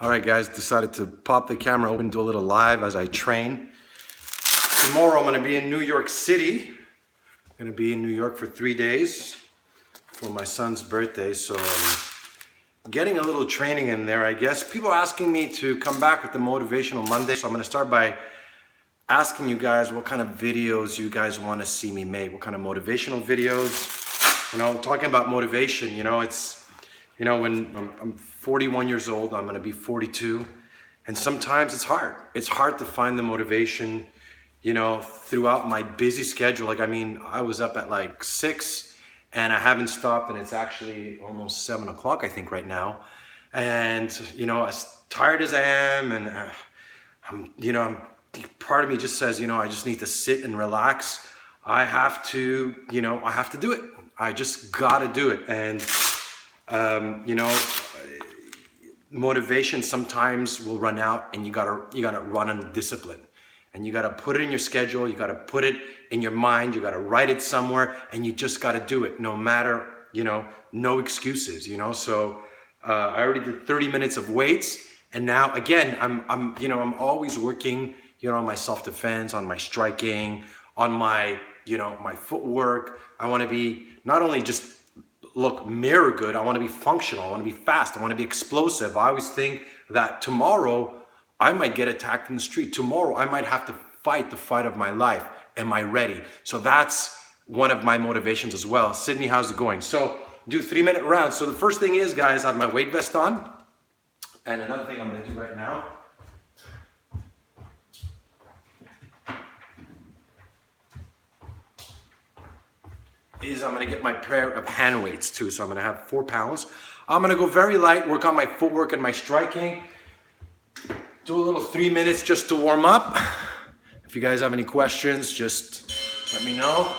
All right, guys, decided to pop the camera open, do a little live as I train. Tomorrow I'm gonna be in New York City. I'm gonna be in New York for 3 days for my son's birthday. So I'm getting a little training in there, I guess. People are asking me to come back with the Motivational Mondays. So I'm gonna start by asking you guys what kind of videos you guys wanna see me make, what kind of motivational videos. Talking about motivation, when I'm 41 years old, I'm gonna be 42. And sometimes it's hard. It's hard to find the motivation, throughout my busy schedule. I was up at like 6 and I haven't stopped, and it's actually almost 7 o'clock, I think, right now. And, as tired as I am, and part of me just says, I just need to sit and relax. I have to do it. I just gotta do it. And, motivation sometimes will run out, and you gotta run on discipline, and you gotta put it in your schedule. You gotta put it in your mind. You gotta write it somewhere, and you just gotta do it, no matter, no excuses, So I already did 30 minutes of weights, and now again, I'm always working, on my self-defense, on my striking, on my, my footwork. I want to be not only just look mirror good, I want to be functional, I want to be fast, I want to be explosive. I always think that tomorrow I might get attacked in the street. Tomorrow I might have to fight the fight of my life. Am I ready? So that's one of my motivations as well. Sydney, how's it going? So do 3-minute rounds. So the first thing is, guys, I have my weight vest on. And another thing I'm going to do right now is I'm going to get my pair of hand weights too. So I'm going to have 4 pounds. I'm going to go very light, work on my footwork and my striking. Do a little 3 minutes just to warm up. If you guys have any questions, just let me know.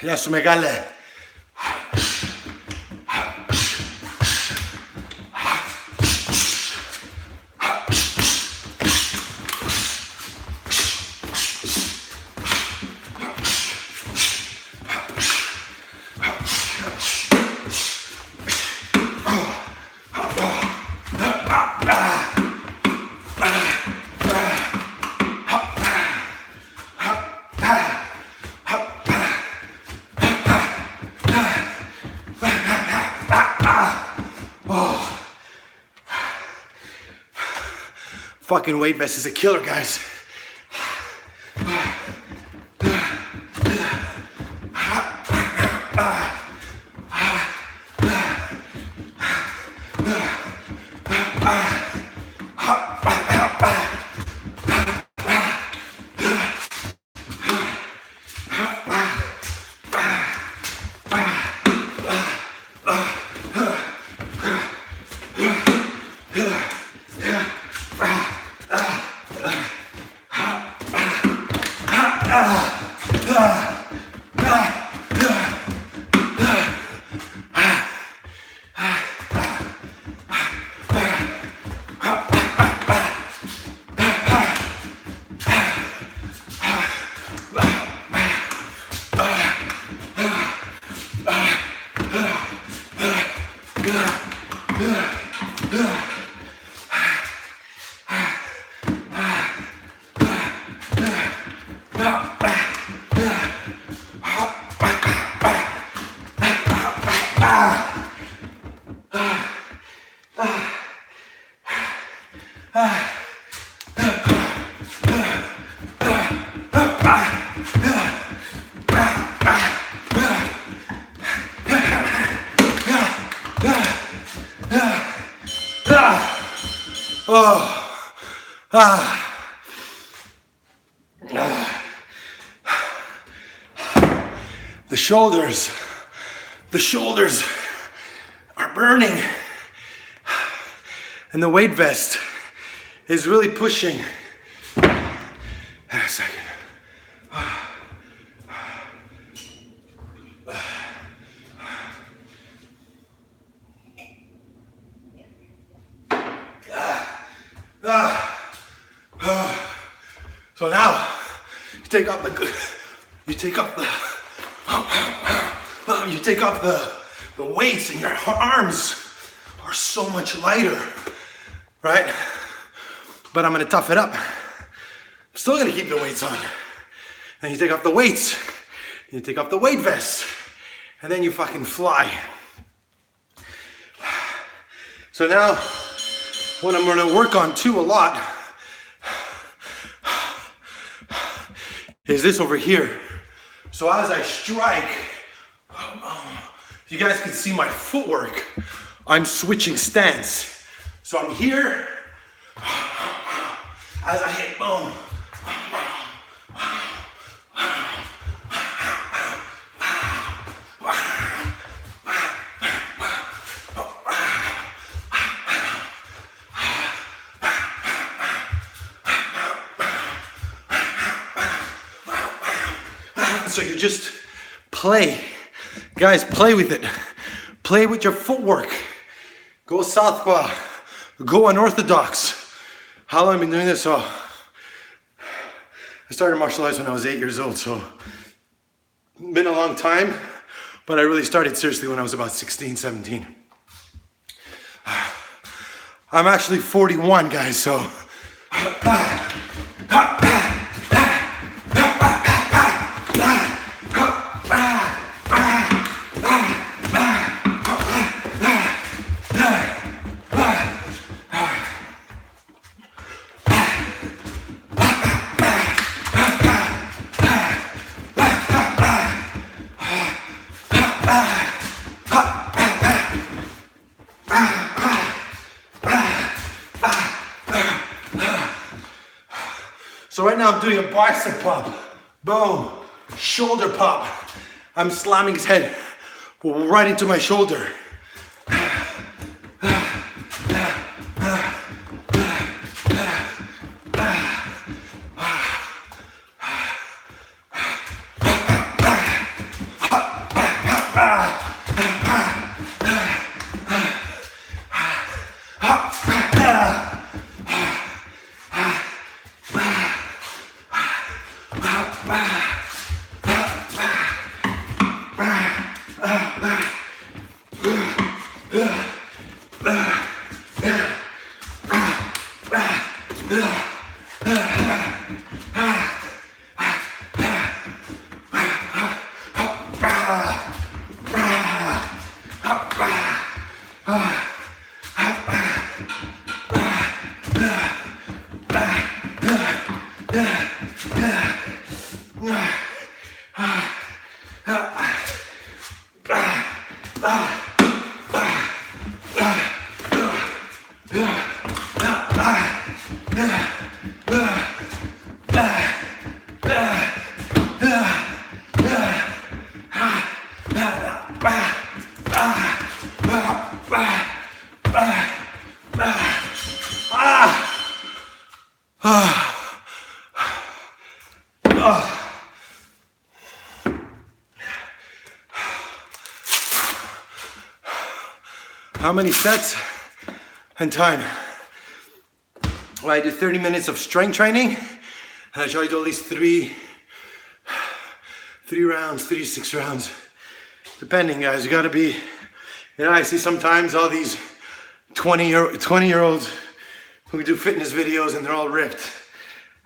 Γεια σου μεγάλε. Fucking weight vest is a killer, guys. Oh, ah, ah. The shoulders are burning. And the weight vest is really pushing. A second. So now you take off the weights, and your arms are so much lighter, right? But I'm gonna tough it up. I'm still gonna keep the weights on. And you take off the weights, you take off the weight vest, and then you fucking fly. So now, what I'm gonna work on too a lot is this over here. So as I strike, you guys can see my footwork. I'm switching stance. So I'm here, as I hit boom. So you just play. Guys, play with it. Play with your footwork. Go southpaw. Go unorthodox. How long have I been doing this? So I started martial arts when I was 8 years old, so been a long time, but I really started seriously when I was about 16, 17. I'm actually 41, guys, so right now I'm doing a bicep pop. Boom. Shoulder pop. I'm slamming his head right into my shoulder. How many sets and time? Well, I do 30 minutes of strength training, and I try to do at least three rounds, 3 to 6 rounds, depending, guys. You gotta be, I see sometimes all these 20-year-olds who do fitness videos and they're all ripped.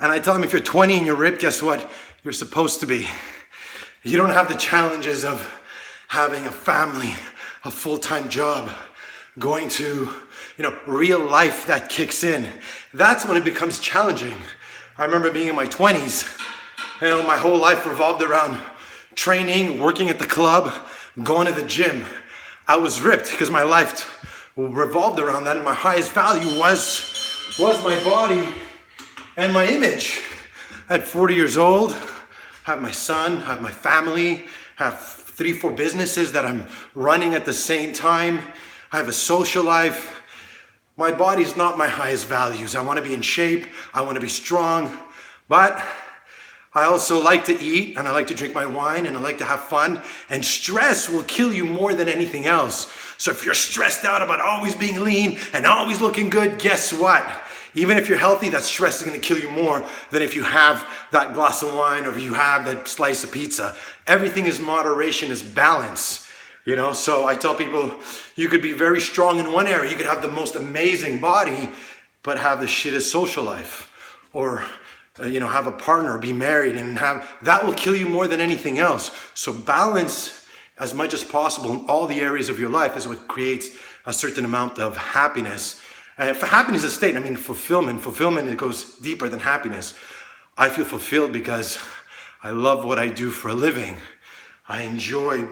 And I tell them, if you're 20 and you're ripped, guess what? You're supposed to be. You don't have the challenges of having a family, a full-time job, going to, real life that kicks in. That's when it becomes challenging. I remember being in my 20s, my whole life revolved around training, working at the club, going to the gym. I was ripped because my life revolved around that, and my highest value was was my body and my image. At 40 years old, have my son, have my family, have 3-4 businesses that I'm running at the same time. I have a social life. My body's not my highest values. I want to be in shape. I want to be strong. But I also like to eat, and I like to drink my wine, and I like to have fun. And stress will kill you more than anything else. So if you're stressed out about always being lean and always looking good, guess what? Even if you're healthy, that stress is going to kill you more than if you have that glass of wine or if you have that slice of pizza. Everything is moderation, is balance. You know, so I tell people, you could be very strong in one area. You could have the most amazing body, but have the shittest social life. Or, have a partner, be married, and that will kill you more than anything else. So balance as much as possible in all the areas of your life is what creates a certain amount of happiness. For happiness is a state, fulfillment, it goes deeper than happiness. I feel fulfilled because I love what I do for a living. I enjoy,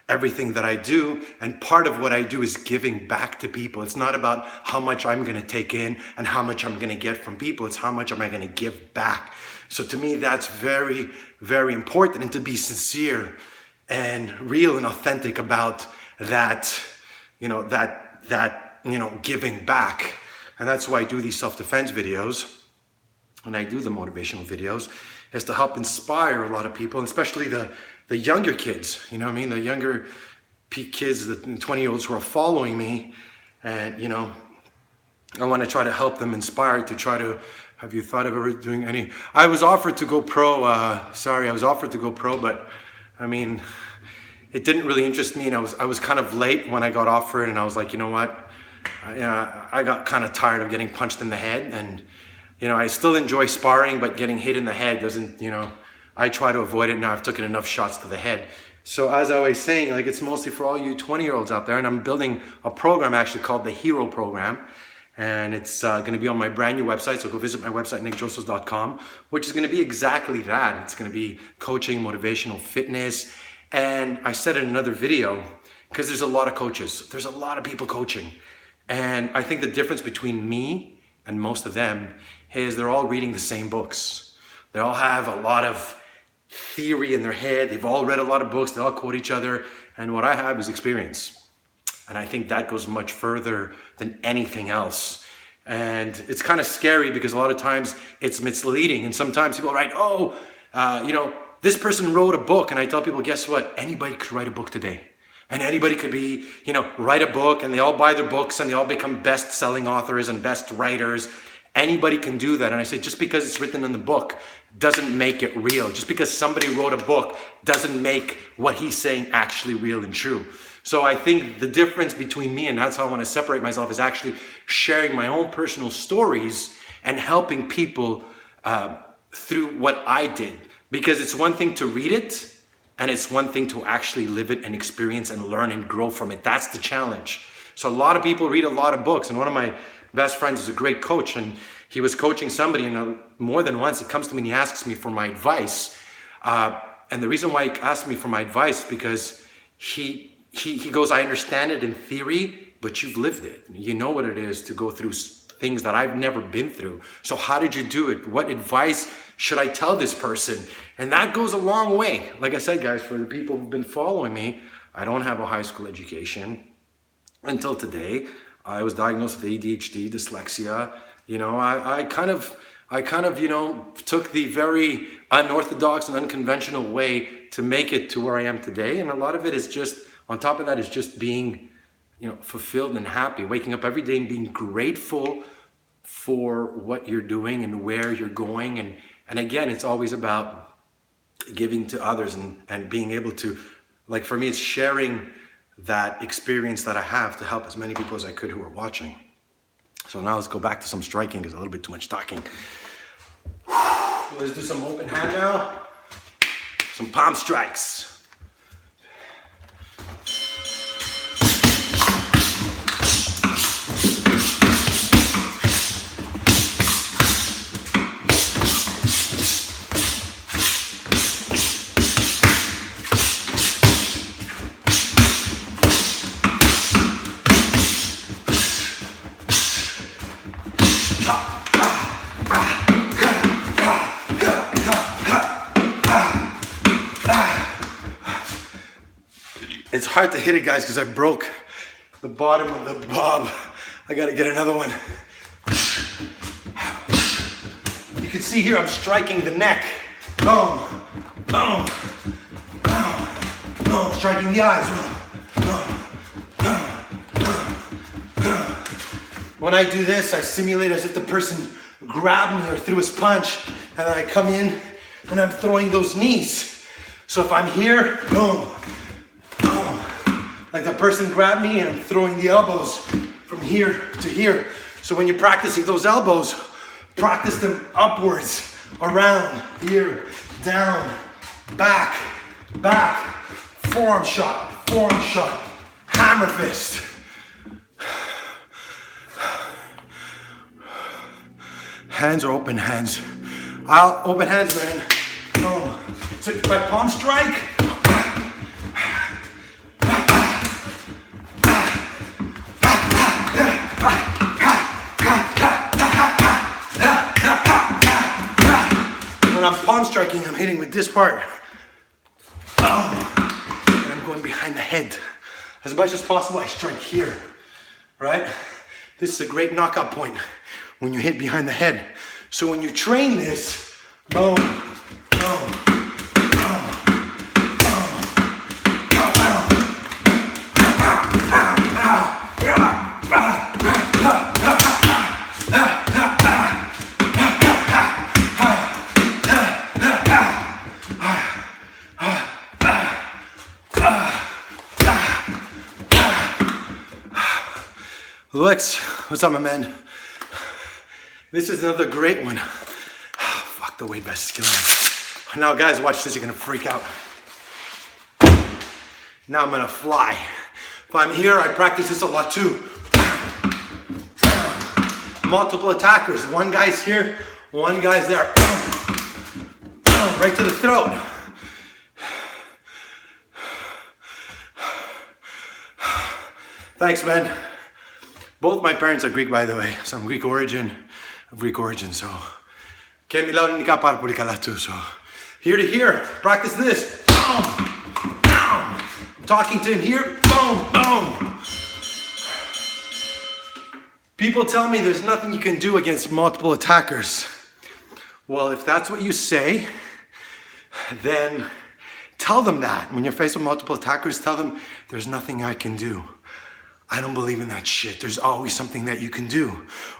everything that I do. And part of what I do is giving back to people. It's not about how much I'm going to take in and how much I'm going to get from people. It's how much am I going to give back. So to me, that's very, very important. And to be sincere and real and authentic about that, giving back. And that's why I do these self-defense videos. And I do the motivational videos, is to help inspire a lot of people, especially the younger kids, the younger kids, the 20-year-olds who are following me. And, I want to try to help them inspire to try to, have you thought of ever doing any, I was offered to go pro, but it didn't really interest me. And I was kind of late when I got offered, and I was like, you know what? I got kind of tired of getting punched in the head, and, I still enjoy sparring, but getting hit in the head doesn't, I try to avoid it now. I've taken enough shots to the head. So as I was saying, it's mostly for all you 20-year-olds out there. And I'm building a program actually called the Hero Program. And it's going to be on my brand new website. So go visit my website, nickdrossos.com, which is going to be exactly that. It's going to be coaching, motivational fitness. And I said in another video, because there's a lot of coaches. There's a lot of people coaching. And I think the difference between me and most of them is they're all reading the same books. They all have a lot of theory in their head. They've all read a lot of books. They all quote each other. And what I have is experience. And I think that goes much further than anything else. And it's kind of scary because a lot of times it's misleading. And sometimes people write, this person wrote a book. And I tell people, guess what? Anybody could write a book today. And anybody could be, write a book, and they all buy their books and they all become best-selling authors and best writers. Anybody can do that. And I say, just because it's written in the book doesn't make it real. Just because somebody wrote a book doesn't make what he's saying actually real and true. So I think the difference between me, and that's how I want to separate myself, is actually sharing my own personal stories and helping people through what I did. Because it's one thing to read it, and it's one thing to actually live it and experience and learn and grow from it. That's the challenge. So a lot of people read a lot of books, and one of my best friends is a great coach, and he was coaching somebody, and more than once he comes to me and he asks me for my advice. And the reason why he asked me for my advice, because he goes, I understand it in theory, but you've lived it. You know what it is to go through things that I've never been through. So how did you do it? What advice should I tell this person? And that goes a long way. Like I said, guys, for the people who've been following me, I don't have a high school education until today. I was diagnosed with ADHD, dyslexia. I kind of, took the very unorthodox and unconventional way to make it to where I am today. And a lot of it is just, on top of that, is just being, fulfilled and happy, waking up every day and being grateful for what you're doing and where you're going. And again, it's always about giving to others and being able to, like for me, it's sharing that experience that I have to help as many people as I could who are watching. So now let's go back to some striking, because a little bit too much talking. Let's do some open hand now. Some palm strikes. It's hard to hit it, guys, because I broke the bottom of the bob. I gotta get another one. You can see here I'm striking the neck. Boom, boom, boom, boom. Striking the eyes. When I do this, I simulate as if the person grabbed me or threw his punch, and then I come in and I'm throwing those knees. So if I'm here, boom, boom, like the person grabbed me and I'm throwing the elbows from here to here. So when you're practicing those elbows, practice them upwards, around, here, down, back, back, forearm shot, hammer fist. Hands are open hands. Open hands, man. Oh. So my palm strike. When I'm palm striking, I'm hitting with this part. And I'm going behind the head. As much as possible, I strike here, right? This is a great knockout point when you hit behind the head. So when you train this, boom, boom, Lex, what's up, my man? This is another great one. Fuck, the weight vest is killing me. Now, guys, watch this. You're gonna freak out. Now I'm gonna fly. If I'm here, I practice this a lot too. Multiple attackers. One guy's here, one guy's there. Right to the throat. Thanks, man. Both my parents are Greek, by the way. So I'm Greek origin, so. Και μιλάω ελληνικά πάρα πολύ καλά too, so. Here to here, practice this. Boom, boom. I'm talking to him here, boom, boom. People tell me there's nothing you can do against multiple attackers. Well, if that's what you say, then tell them that. When you're faced with multiple attackers, tell them there's nothing I can do. I don't believe in that shit. There's always something that you can do.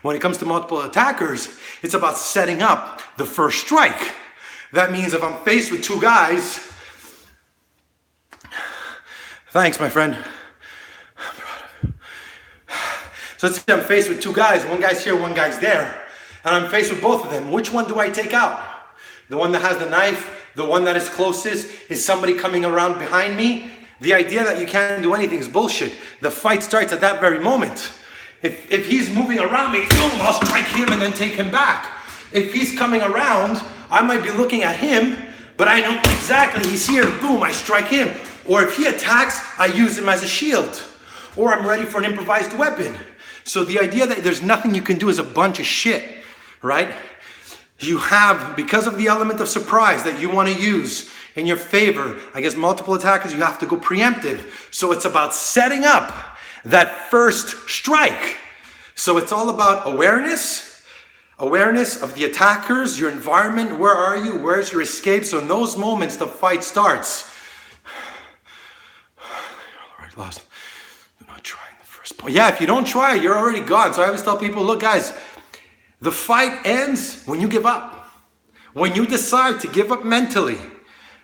When it comes to multiple attackers, it's about setting up the first strike. That means if I'm faced with two guys, thanks, my friend. So let's say I'm faced with two guys. One guy's here, one guy's there. And I'm faced with both of them. Which one do I take out? The one that has the knife, the one that is closest, is somebody coming around behind me? The idea that you can't do anything is bullshit. The fight starts at that very moment. If he's moving around me, boom, I'll strike him and then take him back. If he's coming around, I might be looking at him, but I know exactly he's here, boom, I strike him. Or if he attacks, I use him as a shield. Or I'm ready for an improvised weapon. So the idea that there's nothing you can do is a bunch of shit, right? You have, because of the element of surprise that you want to use in your favor against multiple attackers, you have to go preemptive. So it's about setting up that first strike. So it's all about awareness of the attackers, your environment, where are you, where's your escape? So in those moments, the fight starts. All right, lost. Do not try in the first point. Yeah, if you don't try, you're already gone. So I always tell people, look, guys, the fight ends when you give up. When you decide to give up mentally,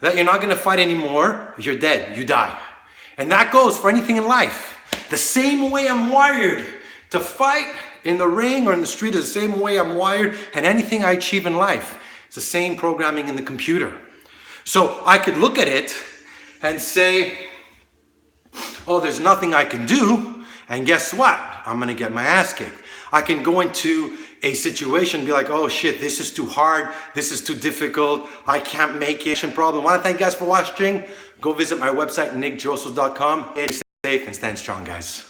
that you're not going to fight anymore, you're dead, you die. And that goes for anything in life. The same way I'm wired to fight in the ring or in the street is the same way I'm wired, and anything I achieve in life. It's the same programming in the computer. So I could look at it and say, oh, there's nothing I can do, and guess what? I'm going to get my ass kicked. I can go into a situation and be like, oh shit, this is too hard, this is too difficult, I can't make it. Problem. I want to thank you guys for watching. Go visit my website, nickdrossos.com. Stay safe and stand strong, guys.